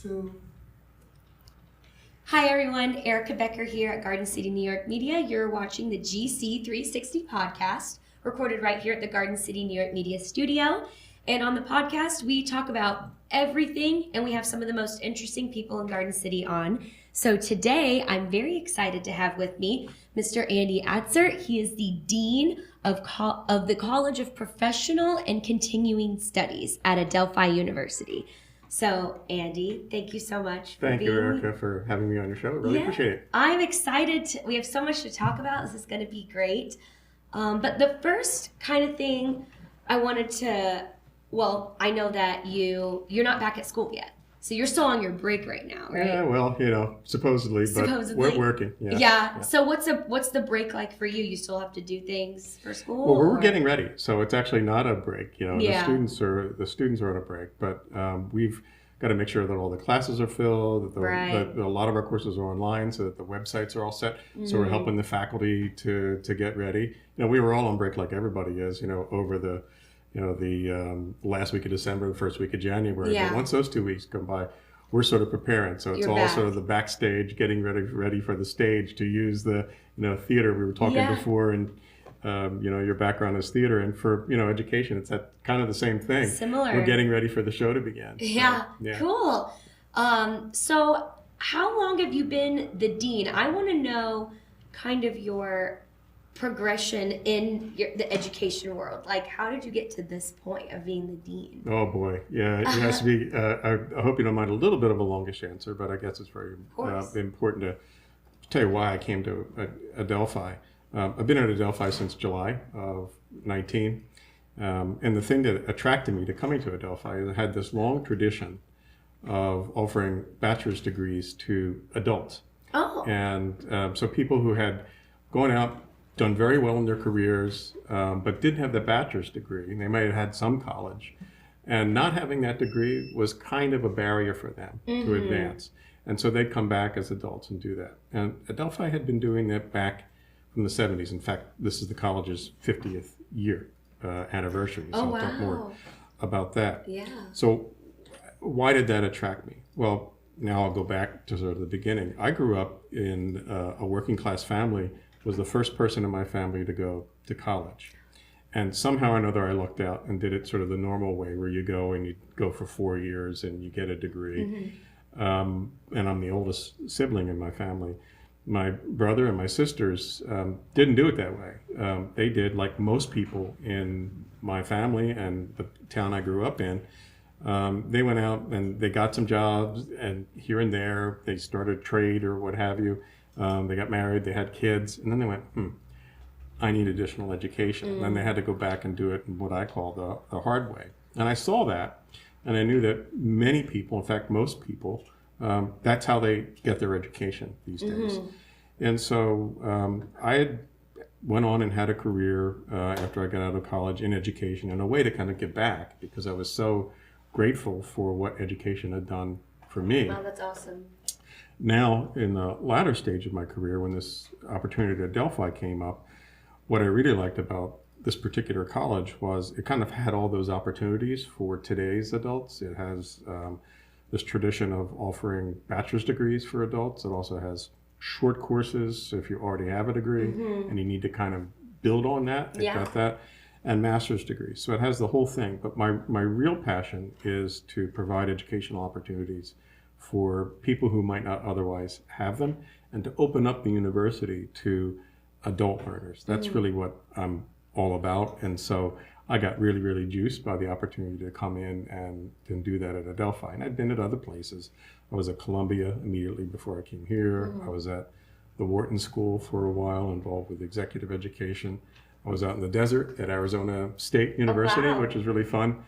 two. Hi everyone, Erica Becker here at Garden City New York Media. You're watching the GC 360 podcast, recorded right here at the Garden City New York Media studio. And on the podcast, we talk about everything, and we have some of the most interesting people in Garden City on. So today, I'm very excited to have with me Mr. Andy Atzert. He is the Dean of the College of Professional and Continuing Studies at Adelphi University. So, Andy, thank you so much for Thank being you, Erica, for having me on your show. I really appreciate it. I'm excited. We have so much to talk about. This is going to be great. But the first kind of thing I wanted to, I know that you're not back at school yet. So you're still on your break right now, right? Yeah, well, supposedly, but we're working. Yeah. So what's the break like for you? You still have to do things for school? Well, we're getting ready, so it's actually not a break. The students are on a break, but we've got to make sure that all the classes are filled, that a lot of our courses are online, so that the websites are all set. Mm-hmm. So we're helping the faculty to get ready. We were all on break like everybody is, over the last week of December, the first week of January. Yeah. But once those 2 weeks come by, we're sort of preparing. So it's all sort of the backstage, getting ready for the stage to use the, theater. We were talking before, and your background is theater, and for education, it's that kind of the same thing. Similar. We're getting ready for the show to begin. Yeah. Cool. So how long have you been the dean? I want to know kind of your progression in the education world. Like, how did you get to this point of being the dean? Oh boy, yeah, it has to be. I hope you don't mind a little bit of a longish answer, but I guess it's very important to tell you why I came to Adelphi. I've been at Adelphi since July of 19, and the thing that attracted me to coming to Adelphi is it had this long tradition of offering bachelor's degrees to adults. Oh. And so people who had gone out, done very well in their careers, but didn't have the bachelor's degree. They might have had some college, and not having that degree was kind of a barrier for them to advance. And so they'd come back as adults and do that. And Adelphi had been doing that back from the 70s. In fact, this is the college's 50th year anniversary. So I'll talk more about that. Yeah. So why did that attract me? Well, now I'll go back to sort of the beginning. I grew up in a working class family, was the first person in my family to go to college. And somehow or another I lucked out and did it sort of the normal way, where you go and you go for 4 years and you get a degree. And I'm the oldest sibling in my family. My brother and my sisters didn't do it that way. They did, like most people in my family and the town I grew up in. They went out and they got some jobs, and here and there they started trade or what have you. They got married, they had kids, and then they went, I need additional education. And then they had to go back and do it in what I call the hard way. And I saw that, and I knew that many people, in fact, most people, that's how they get their education these days. And so I had went on and had a career after I got out of college in education, in a way to kind of give back, because I was so grateful for what education had done for me. Wow, that's awesome. Now, in the latter stage of my career, when this opportunity at Adelphi came up, what I really liked about this particular college was it kind of had all those opportunities for today's adults. It has this tradition of offering bachelor's degrees for adults. It also has short courses if you already have a degree and you need to kind of build on that. It got that. And master's degrees. So it has the whole thing. But my real passion is to provide educational opportunities for people who might not otherwise have them, and to open up the university to adult learners. That's really what I'm all about. And so I got really, really juiced by the opportunity to come in and do that at Adelphi. And I'd been at other places. I was at Columbia immediately before I came here. I was at the Wharton School for a while, involved with executive education. I was out in the desert at Arizona State University, which was really fun.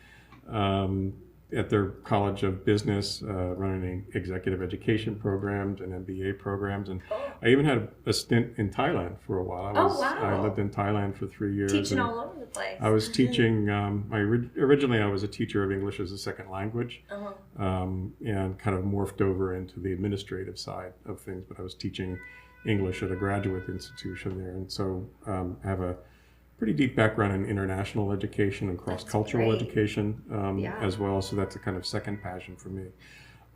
At their College of Business, running executive education programs and MBA programs. And I even had a stint in Thailand for a while. I lived in Thailand for 3 years. Teaching all over the place. I was teaching, originally I was a teacher of English as a second language, and kind of morphed over into the administrative side of things, but I was teaching English at a graduate institution there. And so I have a pretty deep background in international education and cross-cultural education as well. So that's a kind of second passion for me.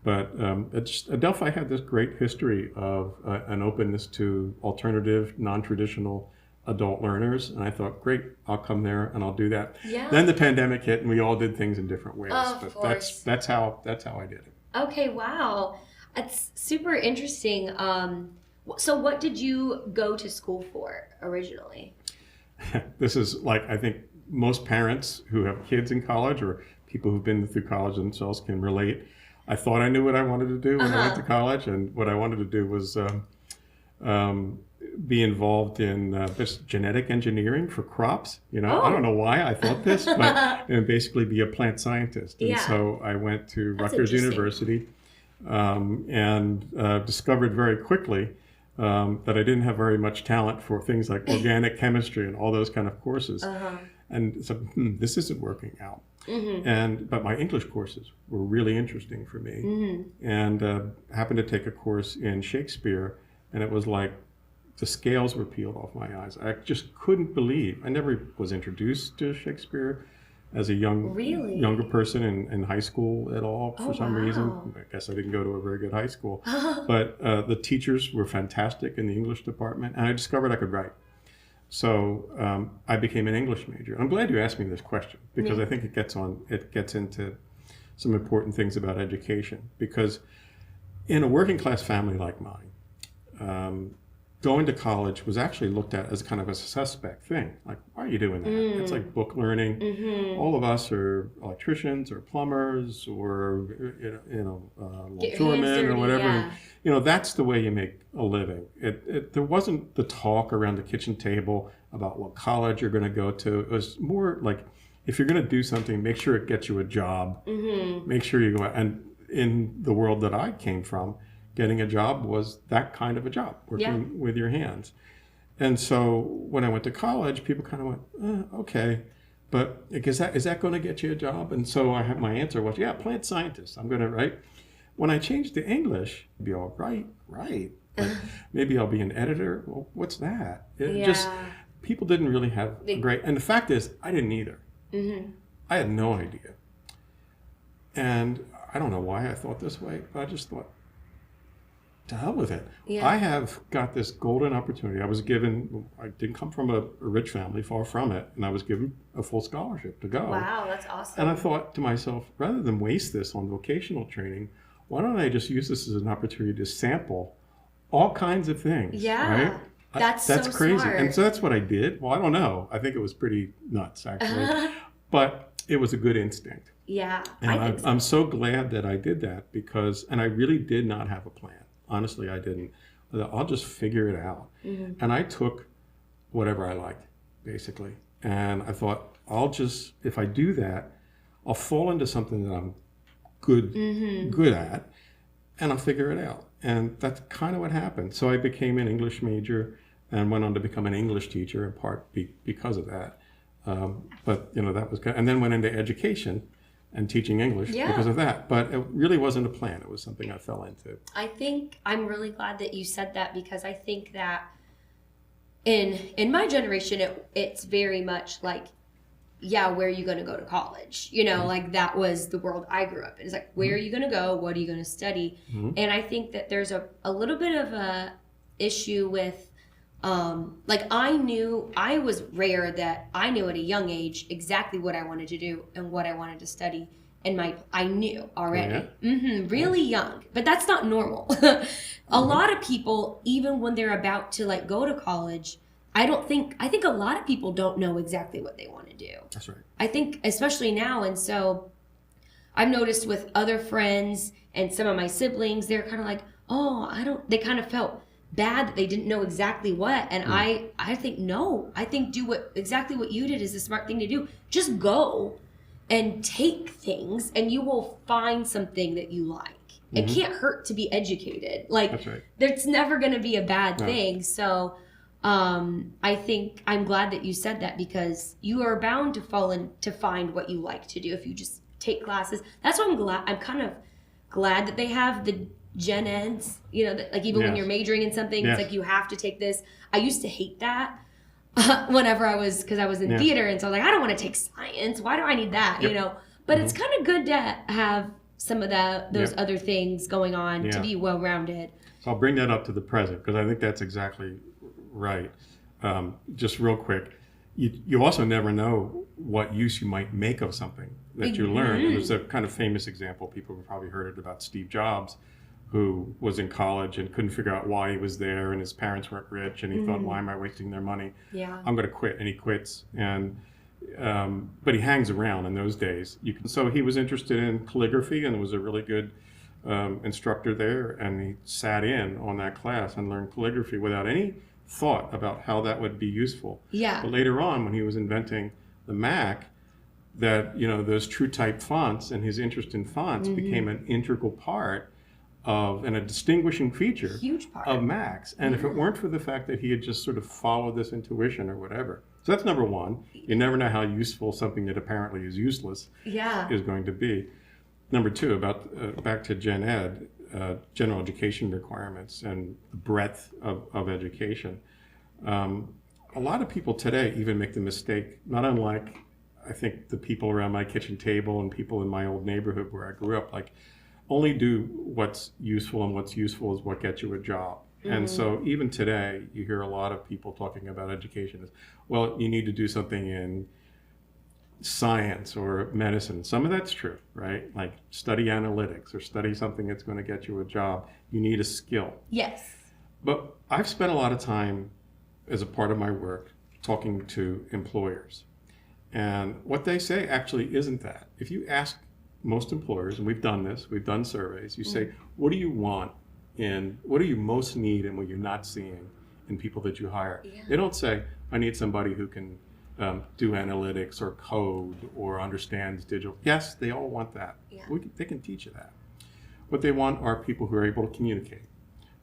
But Adelphi had this great history of an openness to alternative, non-traditional adult learners, and I thought, great, I'll come there and I'll do that. Yeah. Then the pandemic hit, and we all did things in different ways. Of course. That's how I did it. Okay, wow, that's super interesting. So what did you go to school for originally? This is like, I think most parents who have kids in college or people who've been through college themselves can relate. I thought I knew what I wanted to do when I went to college, and what I wanted to do was be involved in just genetic engineering for crops. I don't know why I thought this, but basically be a plant scientist. And so I went to Rutgers University and discovered very quickly that I didn't have very much talent for things like organic chemistry and all those kind of courses. And so this isn't working out. But my English courses were really interesting for me. And happened to take a course in Shakespeare, and it was like the scales were peeled off my eyes. I just couldn't believe. I never was introduced to Shakespeare as a younger person in high school at all for some reason. I guess I didn't go to a very good high school. But the teachers were fantastic in the English department, and I discovered I could write. So I became an English major. I'm glad you asked me this question, because I think it gets into some important things about education. Because in a working class family like mine, going to college was actually looked at as kind of a suspect thing. Like, why are you doing that? It's like book learning. All of us are electricians or plumbers or longshoremen or whatever. That's the way you make a living. There wasn't the talk around the kitchen table about what college you're going to go to. It was more like, if you're going to do something, make sure it gets you a job. Make sure you go out. And in the world that I came from, getting a job was that kind of a job, working with your hands. And so when I went to college, people kind of went, okay, but is that going to get you a job? And so my answer was, plant scientist. I'm going to write. When I changed to English, I'd be all right. Like, maybe I'll be an editor. Well, what's that? Just people didn't really have a great. And the fact is, I didn't either. I had no idea. And I don't know why I thought this way, but I just thought, to hell with it. I have got this golden opportunity. I didn't come from a rich family, far from it, and I was given a full scholarship to go. Wow, that's awesome. And I thought to myself, rather than waste this on vocational training, why don't I just use this as an opportunity to sample all kinds of things? Right? That's so crazy. Smart. And so that's what I did. Well, I don't know. I think it was pretty nuts, actually. But it was a good instinct. Yeah, and I'm so glad that I did that, and I really did not have a plan. Honestly, I didn't. I'll just figure it out. And I took whatever I liked, basically. And I thought, if I do that, I'll fall into something that I'm good at, and I'll figure it out. And that's kind of what happened. So I became an English major and went on to become an English teacher, in part because of that. But that was good. And then went into education and teaching English because of that. But it really wasn't a plan. It was something I fell into. I think I'm really glad that you said that, because I think that in my generation, it's very much like, where are you going to go to college? Like that was the world I grew up in. It's like, where are you going to go? What are you going to study? And I think that there's a little bit of a issue with, I was rare that I knew at a young age exactly what I wanted to do and what I wanted to study. And I knew already, really young, but that's not normal. A lot of people, even when they're about to go to college, I think a lot of people don't know exactly what they want to do. That's right. I think especially now. And so I've noticed with other friends and some of my siblings, they're kind of like, they kind of felt bad that they didn't know exactly what. And I think, no, I think do exactly what you did is the smart thing to do. Just go and take things, and you will find something that you like. It can't hurt to be educated. That's right. There's never going to be a bad thing. So I think I'm glad that you said that, because you are bound to find what you like to do if you just take classes. That's why I'm kind of glad that they have the gen eds, even when you're majoring in something, it's like you have to take this. I used to hate that because I was in theater, and so I was like, I don't want to take science. Why do I need that? But it's kind of good to have some of those Yep. other things going on to Yeah. be well-rounded. So I'll bring that up to the present because I think that's exactly right. Just real quick, you also never know what use you might make of something that you learn. And there's a kind of famous example, people have probably heard it, about Steve Jobs, who was in college and couldn't figure out why he was there, and his parents weren't rich, and he thought, why am I wasting their money? Yeah. I'm going to quit. And he quits. And but he hangs around in those days. So he was interested in calligraphy and was a really good instructor there, and he sat in on that class and learned calligraphy without any thought about how that would be useful. Yeah. But later on, when he was inventing the Mac, that those true type fonts and his interest in fonts became an integral part of, and a distinguishing feature Huge part of Macs. And if it weren't for the fact that he had just sort of followed this intuition or whatever. So that's number one. You never know how useful something that apparently is useless is going to be. Number two, about back to gen ed, general education requirements and the breadth of education. A lot of people today even make the mistake, not unlike I think the people around my kitchen table and people in my old neighborhood where I grew up, like, only do what's useful, and what's useful is what gets you a job. And so even today, you hear a lot of people talking about education as, well, you need to do something in science or medicine. Some of that's true, right? Like study analytics or study something that's going to get you a job. You need a skill. Yes. But I've spent a lot of time as a part of my work talking to employers. And what they say actually isn't that. If you ask most employers, and we've done this, we've done surveys, you say, what do you want in, what do you most need and what you're not seeing in people that you hire? Yeah. They don't say, I need somebody who can do analytics or code or understands digital. Yes, they all want that. Yeah. They can teach you that. What they want are people who are able to communicate,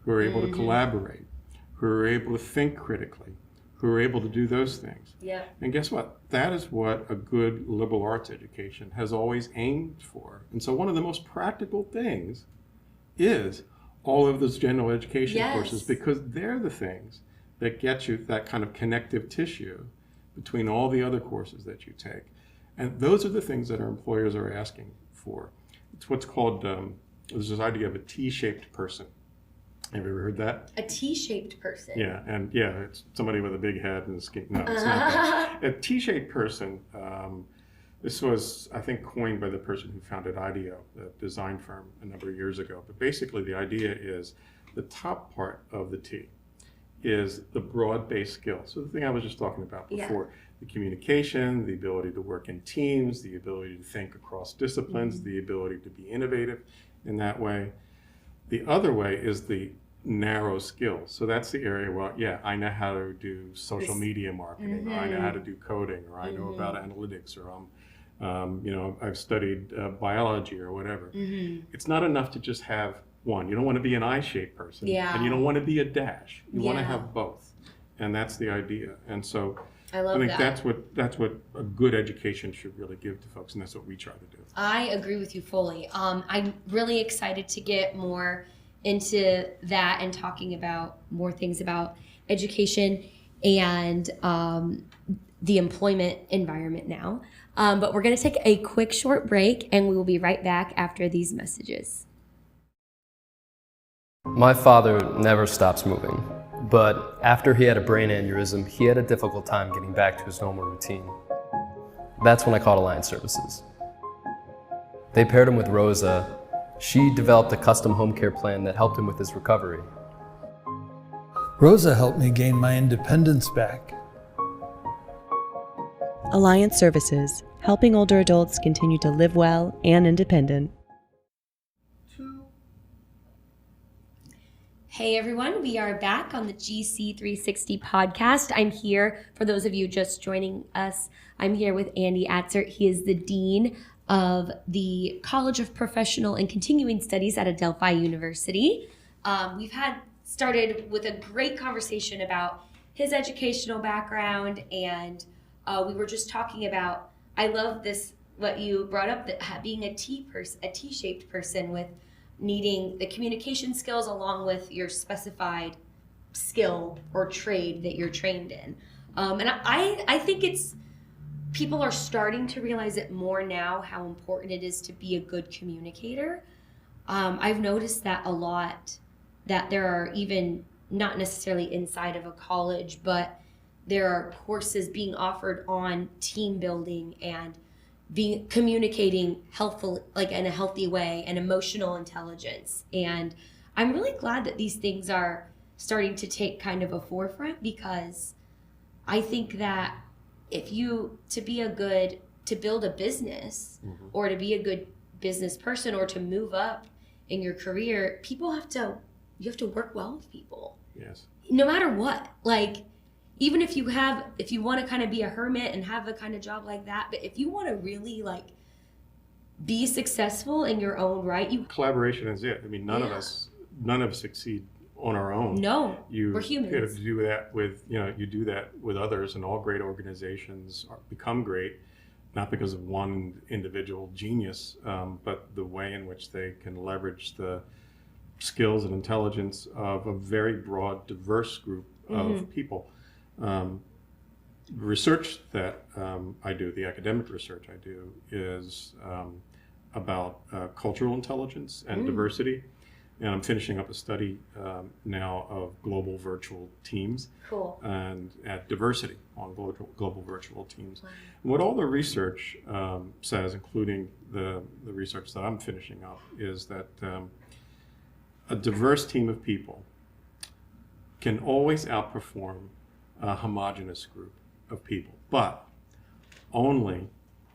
who are able to collaborate, who are able to think critically, who are able to do those things. Yeah. And guess what? That is what a good liberal arts education has always aimed for. And so one of the most practical things is all of those general education courses, because they're the things that get you that kind of connective tissue between all the other courses that you take. And those are the things that our employers are asking for. It's what's called, there's this idea of a T-shaped person. Have you ever heard that? A T-shaped person. Yeah, and it's somebody with a big head and skin. No, it's not that. A T-shaped person, this was, I think, coined by the person who founded IDEO, the design firm, a number of years ago. But basically the idea is the top part of the T is the broad-based skills. So the thing I was just talking about before, the communication, the ability to work in teams, the ability to think across disciplines, the ability to be innovative in that way. The other way is the narrow skills. So that's the area where, I know how to do social media marketing, or I know how to do coding, or I know about analytics, or I've studied biology or whatever. It's not enough to just have one. You don't want to be an I-shaped person, and you don't want to be a dash. You want to have both, and that's the idea. And so I think that's what a good education should really give to folks, and that's what we try to do. I agree with you fully. I'm really excited to get more into that and talking about more things about education and the employment environment now. But we're going to take a quick short break, and we will be right back after these messages. My father never stops moving, but after he had a brain aneurysm, he had a difficult time getting back to his normal routine. That's when I called Alliance Services. They paired him with Rosa. She developed a custom home care plan that helped him with his recovery. Rosa helped me gain my independence back. Alliance Services, helping older adults continue to live well and independent. Hey everyone, we are back on the GC360 podcast. I'm here, for those of you just joining us, I'm here with Andy Atzert. He is the Dean of the College of Professional and Continuing Studies at Adelphi University. We've started with a great conversation about his educational background, and we were just talking about, I love this, what you brought up, that being a T-shaped person with needing the communication skills along with your specified skill or trade that you're trained in. And I think it's people are starting to realize it more now, how important it is to be a good communicator. I've noticed that a lot, that there are even, not necessarily inside of a college, but there are courses being offered on team building and communicating helpful, like in a healthy way, and emotional intelligence. And I'm really glad that these things are starting to take kind of a forefront, because I think that to build a business, or to be a good business person, or to move up in your career, you have to work well with people. Yes. No matter what. Like, even if you want to kind of be a hermit and have a kind of job like that, but if you want to really like be successful in your own right, collaboration is it. I mean, none of us succeed on our own. No, we're humans. You do that with others, and all great organizations become great, not because of one individual genius, but the way in which they can leverage the skills and intelligence of a very broad, diverse group of people. Research that I do, the academic research I do, is about cultural intelligence and diversity. And I'm finishing up a study now of global virtual teams. Cool. And at diversity on global virtual teams. Wow. And what all the research says, including the research that I'm finishing up, is that a diverse team of people can always outperform a homogeneous group of people, but only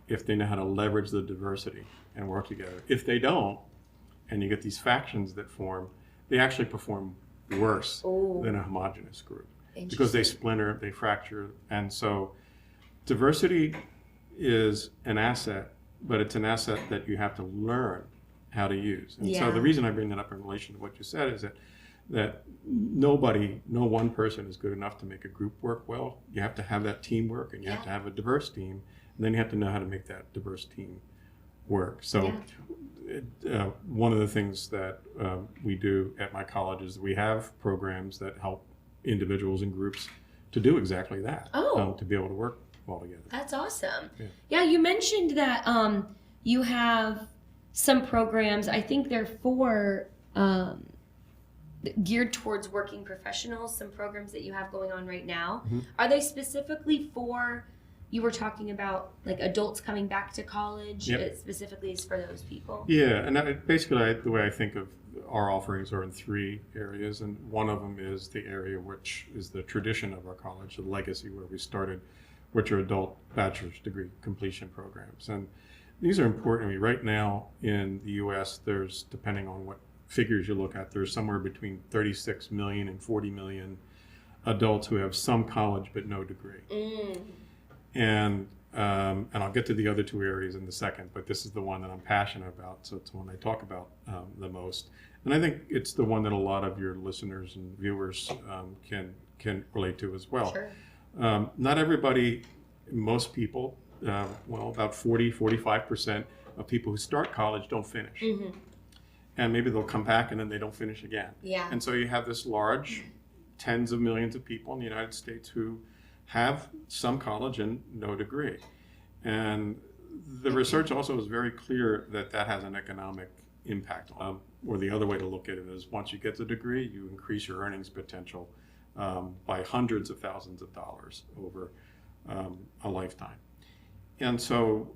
if they know how to leverage the diversity and work together. If they don't, and you get these factions that form, they actually perform worse than a homogeneous group, because they splinter, they fracture. And so diversity is an asset, but it's an asset that you have to learn how to use. And so the reason I bring that up in relation to what you said is that no one person is good enough to make a group work well. You have to have that teamwork, and you have to have a diverse team, and then you have to know how to make that diverse team work. So one of the things that we do at my college is we have programs that help individuals and groups to do exactly that, to be able to work well together. That's awesome. Yeah, you mentioned that you have some programs, I think they're geared towards working professionals, some programs that you have going on right now. Are they specifically for, you were talking about like adults coming back to college, it specifically is for those people? Yeah, and the way I think of our offerings are in three areas, and one of them is the area which is the tradition of our college, the legacy where we started, which are adult bachelor's degree completion programs. And these are important. I mean, right now in the U.S., there's, depending on what figures you look at, there's somewhere between 36 million and 40 million adults who have some college but no degree. And I'll get to the other two areas in a second, but this is the one that I'm passionate about, so it's the one I talk about the most. And I think it's the one that a lot of your listeners and viewers can relate to as well. Sure. Not everybody, most people, about 45% of people who start college don't finish. And maybe they'll come back and then they don't finish again. Yeah. And so you have this large, tens of millions of people in the United States who have some college and no degree. And the research also is very clear that has an economic impact. Or the other way to look at it is, once you get the degree, you increase your earnings potential by hundreds of thousands of dollars over a lifetime. And so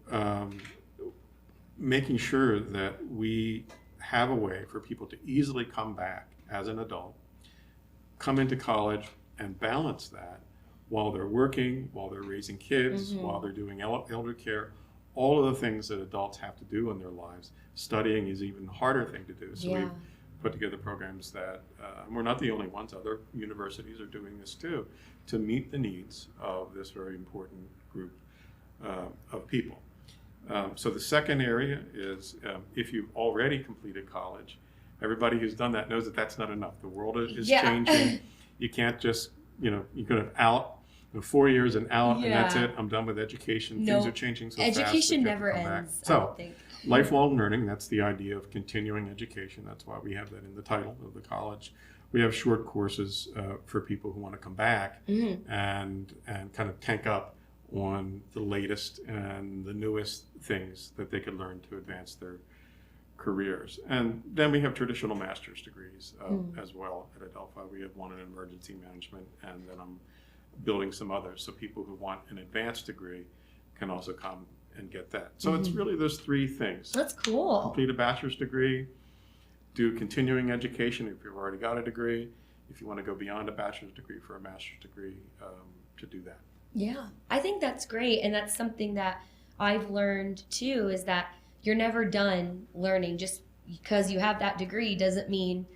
making sure that we have a way for people to easily come back as an adult, come into college and balance that while they're working, while they're raising kids, while they're doing elder care, all of the things that adults have to do in their lives. Studying is even a harder thing to do. So we've put together programs that, we're not the only ones, other universities are doing this too, to meet the needs of this very important group of people. So the second area is, if you've already completed college, everybody who's done that knows that that's not enough. The world is changing. You can't just, you're going to out 4 years and out, and that's it. I'm done with education. Things are changing so fast. Education never ends. So, I don't think. Lifelong learning, that's the idea of continuing education. That's why we have that in the title of the college. We have short courses for people who want to come back and kind of tank up on the latest and the newest things that they could learn to advance their careers. And then we have traditional master's degrees as well at Adelphi. We have one in emergency management, and then I'm building some others. So people who want an advanced degree can also come and get that. So it's really those three things. That's cool. Complete a bachelor's degree, do continuing education if you've already got a degree. If you want to go beyond a bachelor's degree for a master's degree, to do that. Yeah, I think that's great. And that's something that I've learned too, is that you're never done learning. Just because you have that degree doesn't mean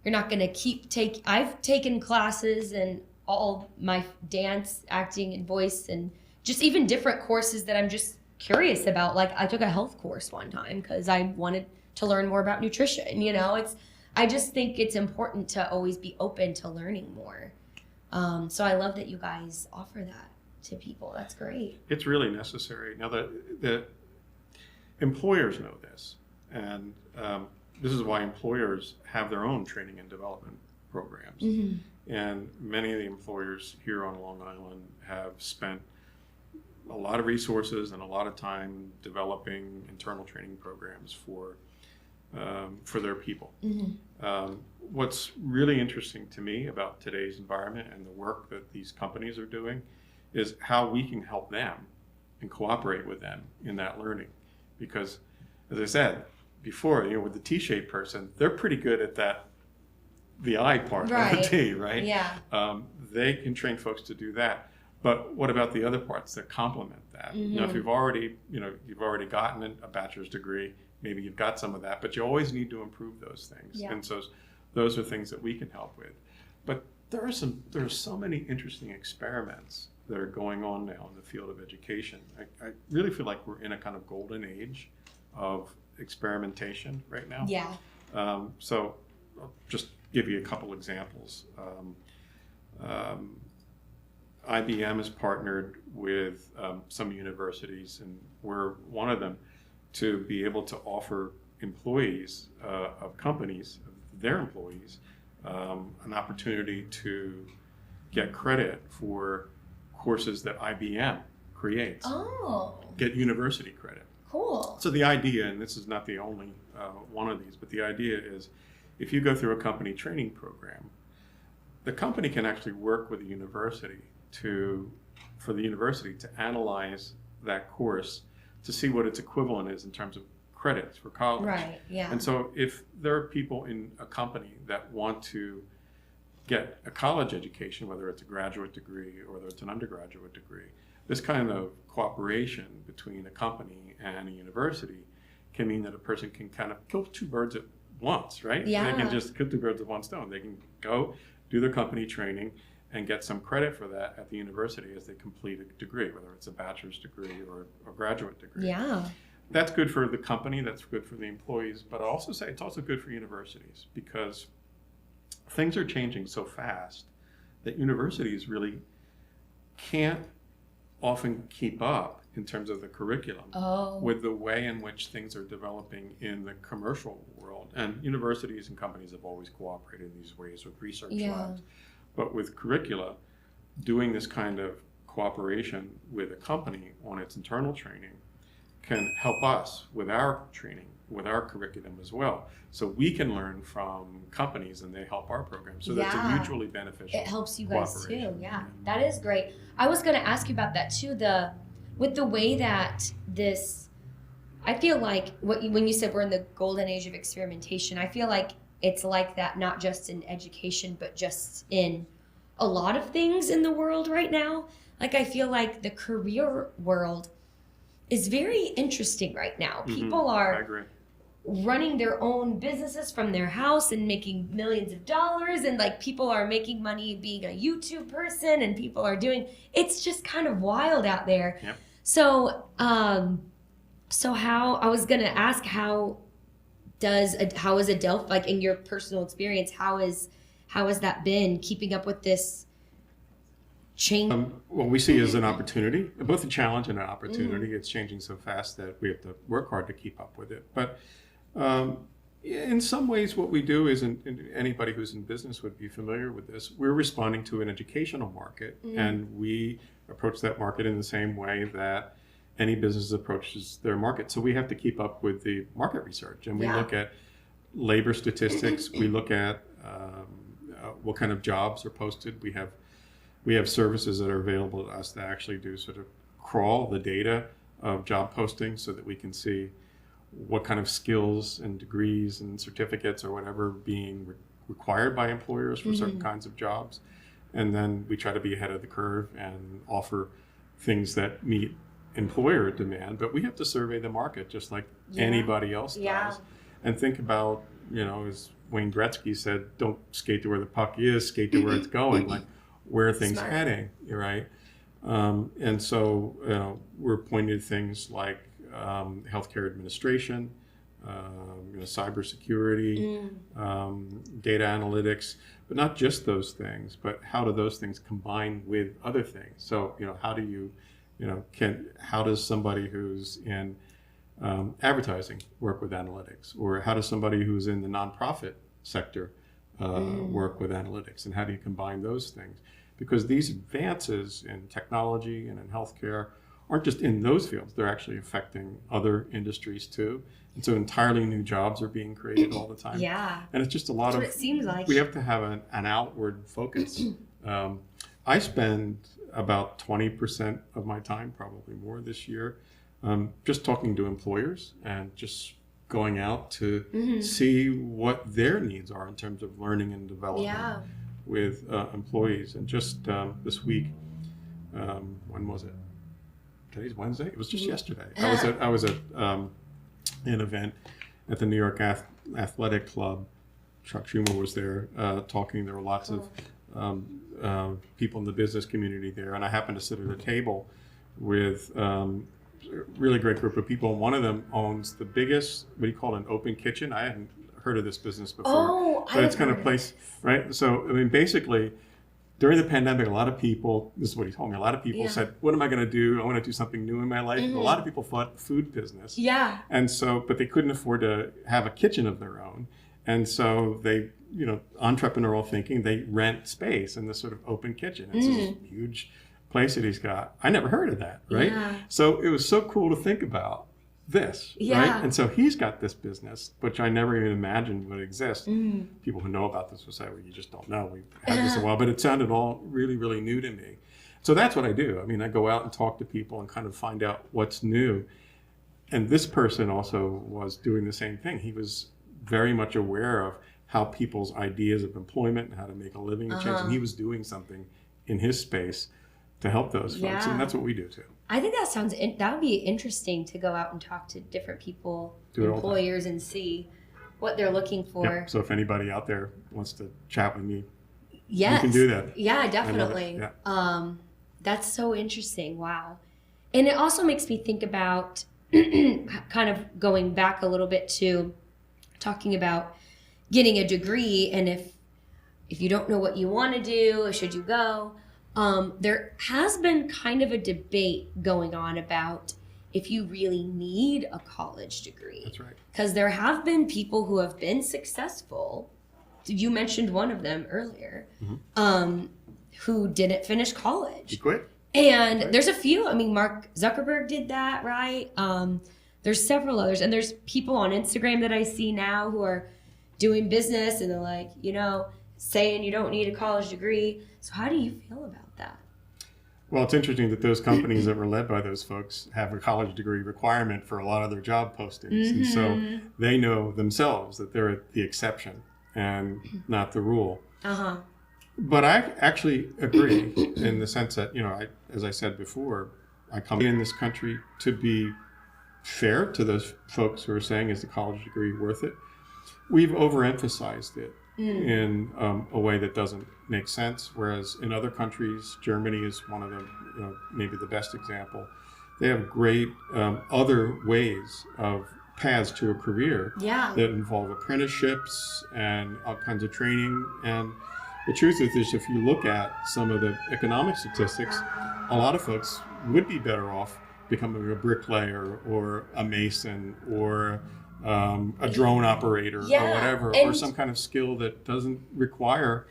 you're not going to I've taken classes and all my dance, acting, and voice, and just even different courses that I'm just curious about. Like I took a health course one time because I wanted to learn more about nutrition. You know, I just think it's important to always be open to learning more. So I love that you guys offer that to people. That's great. It's really necessary. Now, the employers know this, and this is why employers have their own training and development programs. And many of the employers here on Long Island have spent a lot of resources and a lot of time developing internal training programs for their people. What's really interesting to me about today's environment and the work that these companies are doing is how we can help them and cooperate with them in that learning. Because, as I said before, with the T-shaped person, they're pretty good at the I part of the T, right? Yeah. They can train folks to do that. But what about the other parts that complement that? Now, if you've already gotten a bachelor's degree, maybe you've got some of that, but you always need to improve those things. Yeah. And so those are things that we can help with. But there are so many interesting experiments that are going on now in the field of education. I really feel like we're in a kind of golden age of experimentation right now. Yeah. So I'll just give you a couple examples. IBM has partnered with some universities, and we're one of them, to be able to offer employees of companies, their employees, an opportunity to get credit for courses that IBM creates. Oh. Get university credit. Cool. So the idea, and this is not the only one of these, but the idea is if you go through a company training program, the company can actually work with the university for the university to analyze that course to see what its equivalent is in terms of credits for college. Right, yeah. And so if there are people in a company that want to get a college education, whether it's a graduate degree or whether it's an undergraduate degree, this kind of cooperation between a company and a university can mean that a person can kind of kill two birds at once, right? Yeah. They can just kill two birds with one stone. They can go do their company training and get some credit for that at the university as they complete a degree, whether it's a bachelor's degree or a graduate degree. Yeah. That's good for the company, that's good for the employees, but I'll also say it's also good for universities because things are changing so fast that universities really can't often keep up in terms of the curriculum with the way in which things are developing in the commercial world. And universities and companies have always cooperated in these ways with research labs. But with curricula, doing this kind of cooperation with a company on its internal training can help us with our training, with our curriculum as well. So we can learn from companies and they help our program. So that's a mutually beneficial. It helps you guys too. cooperation. Yeah, that is great. I was going to ask you about that too. With the way that this, I feel like when you said we're in the golden age of experimentation, I feel like it's like that not just in education, but just in a lot of things in the world right now. Like I feel like the career world is very interesting right now. People are running their own businesses from their house and making millions of dollars, and like people are making money being a YouTube person, and people are it's just kind of wild out there. Yep. So how, I was gonna ask, how is Adelphi, like in your personal experience, how has that been keeping up with this change? What we see as an opportunity, both a challenge and an opportunity. It's changing so fast that we have to work hard to keep up with it. But In some ways, what we do is, and anybody who's in business would be familiar with this, we're responding to an educational market, and we approach that market in the same way that any business approaches their market. So we have to keep up with the market research, and we look at labor statistics. We look at what kind of jobs are posted. We have services that are available to us that actually do sort of crawl the data of job postings so that we can see what kind of skills and degrees and certificates or whatever being required by employers for certain kinds of jobs. And then we try to be ahead of the curve and offer things that meet employer demand, but we have to survey the market just like anybody else does. And think about, as Wayne Gretzky said, don't skate to where the puck is, skate to where it's going, like where are things heading, right? And so we're pointing to things like healthcare administration, cybersecurity, data analytics, but not just those things, but how do those things combine with other things? So, how do you, how does somebody who's in advertising work with analytics? Or how does somebody who's in the nonprofit sector work with analytics? And how do you combine those things? Because these advances in technology and in healthcare aren't just in those fields, they're actually affecting other industries too. And so entirely new jobs are being created all the time. Yeah. And it's just a lot That's of, what it seems like. we have to have an outward focus. I spend about 20% of my time, probably more this year, just talking to employers and just going out to see what their needs are in terms of learning and development with employees. And just this week, when was it? Today's Wednesday. It was just yesterday. I was at an event at the New York Athletic Club. Chuck Schumer was there talking. There were lots of people in the business community there, and I happened to sit at a table with a really great group of people. One of them owns the biggest, what do you call it, an open kitchen? I hadn't heard of this business before, but it's kind of place, right? So I mean, basically, during the pandemic, a lot of people, this is what he told me, a lot of people said, what am I going to do? I want to do something new in my life. A lot of people thought food business. Yeah. And so, but they couldn't afford to have a kitchen of their own. And so they, entrepreneurial thinking, they rent space in this sort of open kitchen. It's this huge place that he's got. I never heard of that, right? Yeah. So it was so cool to think about this, right? And so he's got this business, which I never even imagined would exist. People who know about this will say, well, you just don't know. We've had this a while, but it sounded all really, really new to me. So that's what I do. I mean, I go out and talk to people and kind of find out what's new. And this person also was doing the same thing. He was very much aware of how people's ideas of employment and how to make a living change. And he was doing something in his space to help those folks. And that's what we do too. I think that would be interesting to go out and talk to different people, employers, and see what they're looking for. Yep. So if anybody out there wants to chat with me, you can do that. Yeah, definitely. Yeah. That's so interesting. Wow. And it also makes me think about kind of going back a little bit to talking about getting a degree, and if you don't know what you want to do, or should you go? There has been kind of a debate going on about if you really need a college degree. That's right. Because there have been people who have been successful. You mentioned one of them earlier, who didn't finish college. He quit. And there's a few. I mean, Mark Zuckerberg did that, right? There's several others. And there's people on Instagram that I see now who are doing business, and they're like, saying you don't need a college degree. So how do you feel about that? Well, it's interesting that those companies that were led by those folks have a college degree requirement for a lot of their job postings. And so they know themselves that they're the exception and not the rule. But I actually agree in the sense that, as I said before, I come in this country to be fair to those folks who are saying, is the college degree worth it? We've overemphasized it in a way that doesn't make sense. Whereas in other countries, Germany is one of them, maybe the best example. They have great other ways of paths to a career that involve apprenticeships and all kinds of training. And the truth is, if you look at some of the economic statistics, a lot of folks would be better off becoming a bricklayer or a mason or a drone operator Yeah, or whatever, or and- some kind of skill that doesn't require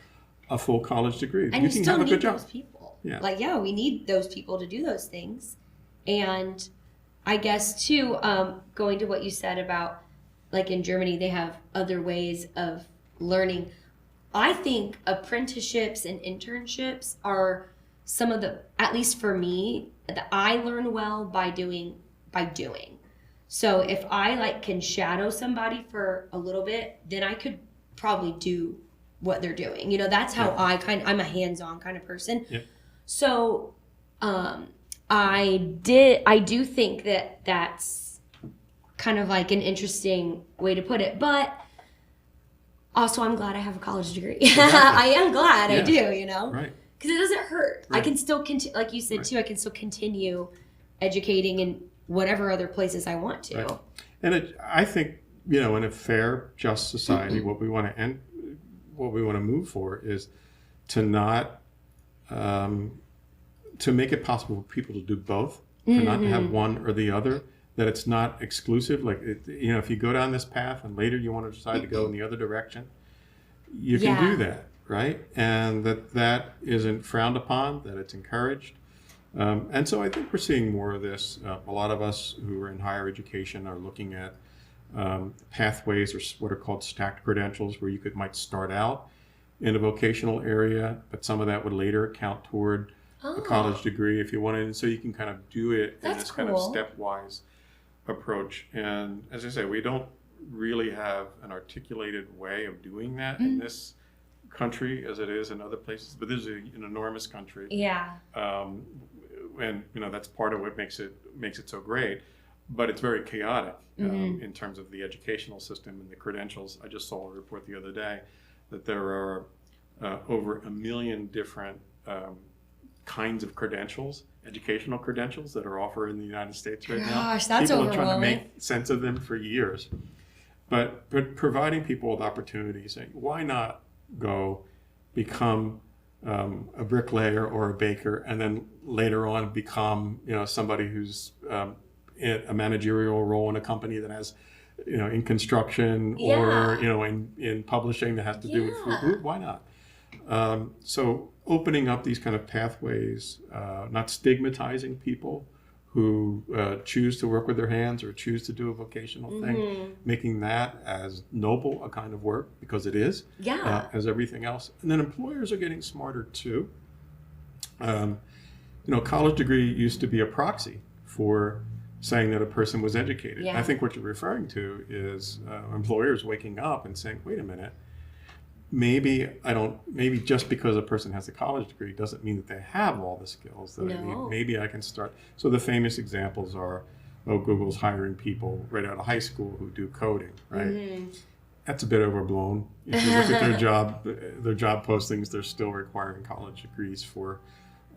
a full college degree. And you can still have a need good job. those people. Yeah. Like, yeah, we need those people to do those things. And I guess, too, going to what you said about, like, in Germany, they have other ways of learning. I think apprenticeships and internships are some of the, at least for me, that I learn well by doing. So if I like can shadow somebody for a little bit, then I could probably do what they're doing. You know, that's how I'm a hands-on kind of person. Yeah. So I do think that that's kind of like an interesting way to put it, but also I'm glad I have a college degree. Exactly. I am glad I Yeah. do, you know, Right. because it doesn't hurt. I Right. can still continue, like you said Right. too, I can still continue educating in whatever other places I want to. Right. And I think, you know, in a fair, just society, what we want to move for is to not to make it possible for people to do both, to not have one or the other. That it's not exclusive. Like, you know, if you go down this path and later you want to decide to go in the other direction, you can do that, right? And that isn't frowned upon, that it's encouraged. And so I think we're seeing more of this. A lot of us who are in higher education are looking at pathways, or what are called stacked credentials, where you might start out in a vocational area, but some of that would later count toward a college degree if you wanted. And so you can kind of do it in this kind of stepwise approach. And as I say, we don't really have an articulated way of doing that in this country as it is in other places, but this is an enormous country. Yeah. And you know, that's part of what makes it so great, but it's very chaotic in terms of the educational system and the credentials. I just saw a report the other day that there are over 1 million different kinds of credentials, educational credentials, that are offered in the United States right now. Gosh, that's People are trying to overwhelming. make sense of them for years. But providing people with opportunities, saying, why not go become a bricklayer or a baker, and then later on become, you know, somebody who's in a managerial role in a company that has, you know, in construction or, you know, in publishing that has to do with food. Why not? So opening up these kind of pathways, not stigmatizing people who choose to work with their hands or choose to do a vocational thing, making that as noble a kind of work, because it is, as everything else. And then employers are getting smarter too. You know, college degree used to be a proxy for saying that a person was educated. Yeah. I think what you're referring to is employers waking up and saying, wait a minute, maybe just because a person has a college degree doesn't mean that they have all the skills that I need. Maybe I can start. So the famous examples are, Google's hiring people right out of high school who do coding, right? That's a bit overblown. If you look at their job postings, they're still requiring college degrees for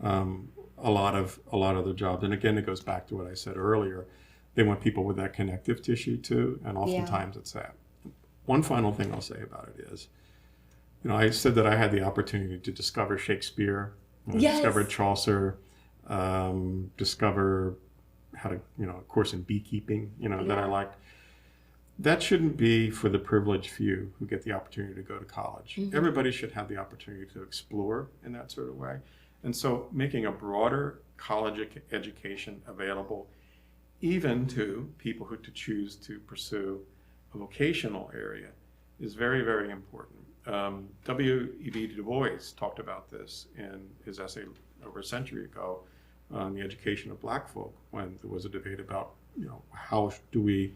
a lot of their jobs. And again, it goes back to what I said earlier. They want people with that connective tissue too, and oftentimes it's that. One final thing I'll say about it is, you know, I said that I had the opportunity to discover Shakespeare, discover Chaucer, discover how to, you know, a course in beekeeping, you know, that I liked. That shouldn't be for the privileged few who get the opportunity to go to college. Everybody should have the opportunity to explore in that sort of way. And so making a broader college education available, even to people who to choose to pursue a vocational area, is very, very important. W.E.B. Du Bois talked about this in his essay over a century ago on the education of black folk, when there was a debate about, you know, how do we,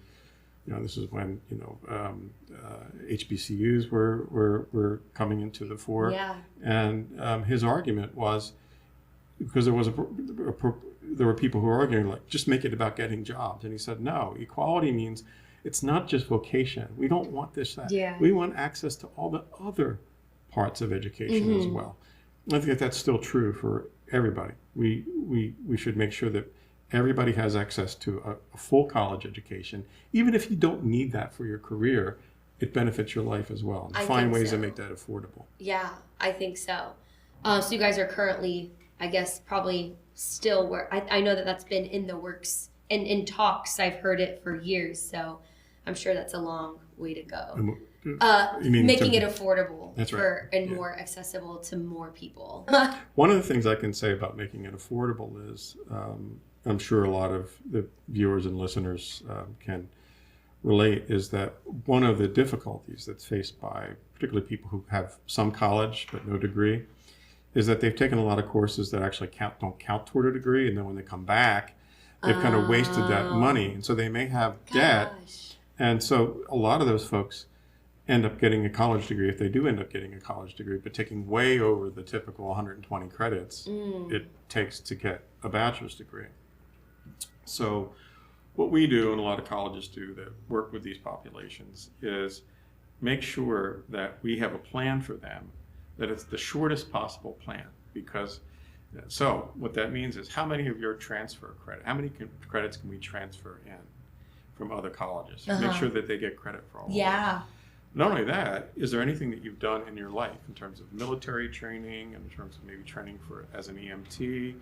you know, this is when, you know, HBCUs were coming into the fore. Yeah. And his argument was, because there were people who were arguing, like, just make it about getting jobs. And he said, no, equality means it's not just vocation. We don't want this, that. Yeah. We want access to all the other parts of education as well. I think that's still true for everybody. We should make sure that everybody has access to a full college education. Even if you don't need that for your career, it benefits your life as well. And find ways to make that affordable. Yeah, I think so. So you guys are currently, I guess, probably still I know that that's been in the works and in talks. I've heard it for years. So I'm sure that's a long way to go. You mean Making it affordable That's right. and more accessible to more people. One of the things I can say about making it affordable is, I'm sure a lot of the viewers and listeners can relate, is that one of the difficulties that's faced by particularly people who have some college but no degree is that they've taken a lot of courses that actually don't count toward a degree, and then when they come back, they've kind of wasted that money, and so they may have debt. And so a lot of those folks end up getting a college degree, if they do end up getting a college degree, but taking way over the typical 120 credits it takes to get a bachelor's degree. So what we do, and a lot of colleges do that work with these populations, is make sure that we have a plan for them, that it's the shortest possible plan. Because, so what that means is, how many of your transfer credit, how many credits can we transfer in from other colleges? Make sure that they get credit for all of them. Not only that, is there anything that you've done in your life in terms of military training, in terms of maybe training as an EMT,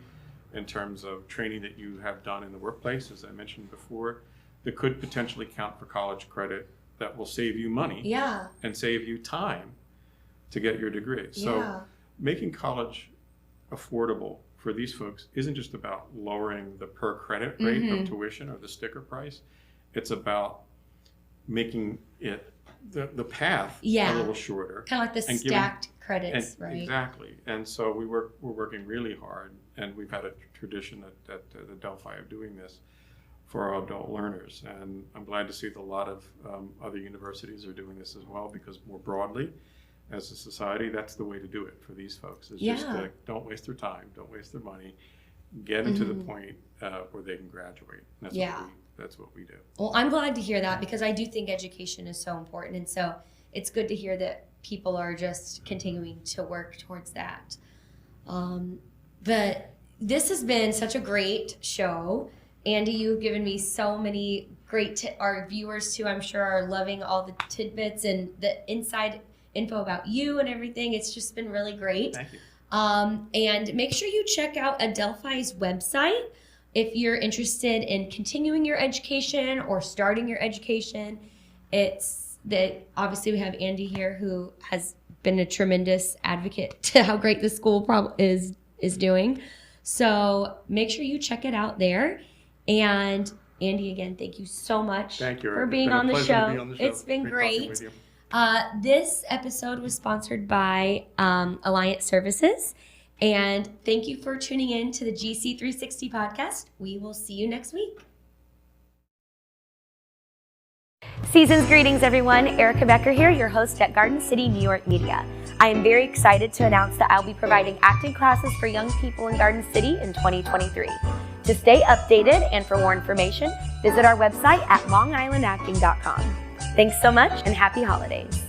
in terms of training that you have done in the workplace, as I mentioned before, that could potentially count for college credit that will save you money and save you time to get your degree. So making college affordable for these folks isn't just about lowering the per credit rate of tuition or the sticker price. It's about making it the path a little shorter. Kind of like the stacked credits, right? Exactly. And so we're working really hard, and we've had a tradition at Adelphi of doing this for our adult learners. And I'm glad to see that a lot of other universities are doing this as well, because more broadly, as a society, that's the way to do it for these folks. Is just don't waste their time, don't waste their money, get them to the point where they can graduate. And that's what we do. Well, I'm glad to hear that, because I do think education is so important. And so it's good to hear that people are just continuing to work towards that. But this has been such a great show. Andy, you've given me so many great our viewers too, I'm sure, are loving all the tidbits and the inside info about you and everything. It's just been really great. Thank you. And make sure you check out Adelphi's website if you're interested in continuing your education or starting your education. It's that obviously we have Andy here, who has been a tremendous advocate to how great the school is doing. So make sure you check it out there. And Andy, again, thank you so much for being on the show. It's been great. This episode was sponsored by Alliance Services. And thank you for tuning in to the GC 360 podcast. We will see you next week. Season's greetings, everyone. Erica Becker here, your host at Garden City, New York Media. I am very excited to announce that I'll be providing acting classes for young people in Garden City in 2023. To stay updated and for more information, visit our website at longislandacting.com. Thanks so much and happy holidays.